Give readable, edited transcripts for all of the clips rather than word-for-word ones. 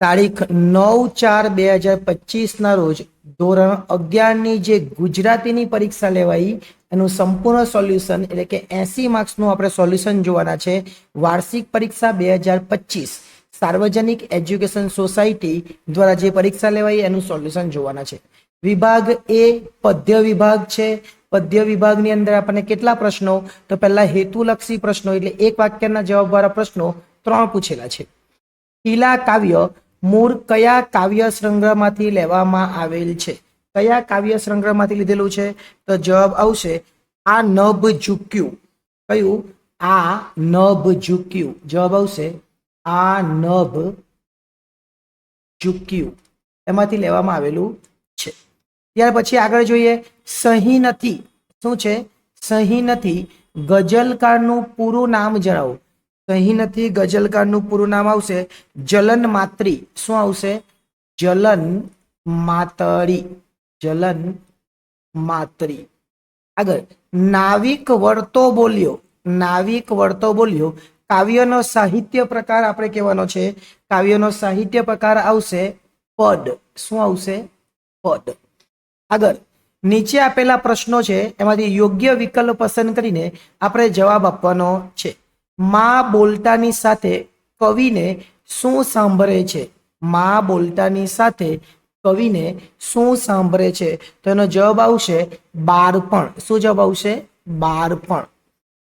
તારીખ 9/4/2025 ના રોજ ધોરણ 11 ની જે ગુજરાતીની પરીક્ષા લેવાઈ એનું સંપૂર્ણ સોલ્યુશન એટલે કે 80 માર્ક્સનું આપણે સોલ્યુશન જોવાના છે. વાર્ષિક પરીક્ષા 2025 સાર્વજનિક એજ્યુકેશન સોસાયટી દ્વારા જે પરીક્ષા લેવાઈ એનું સોલ્યુશન જોવાના છે. વિભાગ એ પદ્ય વિભાગ છે. પદ્ય વિભાગની અંદર આપણને કેટલા પ્રશ્નો, તો પહેલા હેતુલક્ષી પ્રશ્નો એટલે એક વાક્યના જવાબવાળા પ્રશ્નો 3 પૂછેલા છે. ટીલા કાવ્ય મૂળ કયા કાવ્ય સંગ્રહમાંથી લેવામાં આવેલ છે? કયા કાવ્ય સંગ્રહમાંથી લીધેલું છે? તો જવાબ આવશે આ નભ ઝૂક્યું. કયું? આ નભ ઝૂક્યું. જવાબ આવશે આ નભ ઝૂક્યું, એમાંથી લેવામાં આવેલું છે. ત્યાર પછી આગળ જોઈએ સહી નથી. શું છે? સહી નથી ગઝલકારનું પૂરું નામ જણાવો. સહી નથી ગઝલકારનું પૂરું નામ આવશે જલન માત્રી. શું આવશે? જલન માતરી. જલન માત્રી. આગળ નાવિક વળતો બોલ્યો. નાવિક વળતો બોલ્યો કાવ્યનો સાહિત્ય પ્રકાર આપણે કહેવાનો છે. કાવ્યનો સાહિત્ય પ્રકાર આવશે પદ. શું આવશે? પદ. આગળ નીચે આપેલા પ્રશ્નો છે એમાંથી યોગ્ય વિકલ્પ પસંદ કરીને આપણે જવાબ આપવાનો છે. માં બોલતાની સાથે કવિને શું સાંભળે છે? માં બોલતાની સાથે કવિને શું સાંભળે છે? તો એનો જવાબ આવશે બાળપણ. શું જવાબ આવશે? બાળપણ.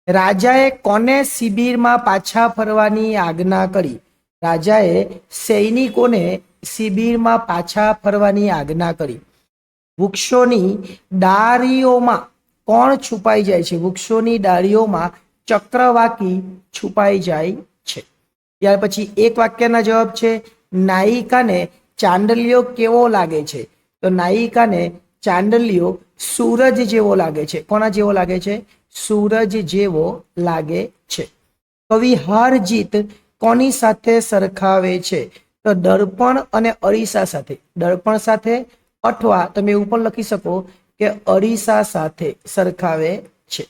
રાજાએ કોને શિબિરમાં પાછા ફરવાની આજ્ઞા કરી? રાજાએ સૈનિકોને શિબિરમાં પાછા ફરવાની આજ્ઞા કરી. વૃક્ષોની ડાળીઓમાં કોણ છુપાઈ જાય છે? વૃક્ષોની ડાળીઓમાં ચક્રવાકી છુપાઈ જાય છે. ત્યાર પછી એક વાક્યના જવાબ છે નાયિકાને ચાંદલિયો કેવો લાગે છે? તો નાયિકાને ચાંદલિયો સૂરજ જેવો લાગે છે. કોના જેવો લાગે છે? સૂરજ જેવો લાગે છે. કવિ હાર જીત કોની સાથે સરખાવે છે? તો દર્પણ અને અરીસા સાથે. દર્પણ સાથે અથવા તમે એવું પણ લખી શકો કે અરીસા સાથે સરખાવે છે.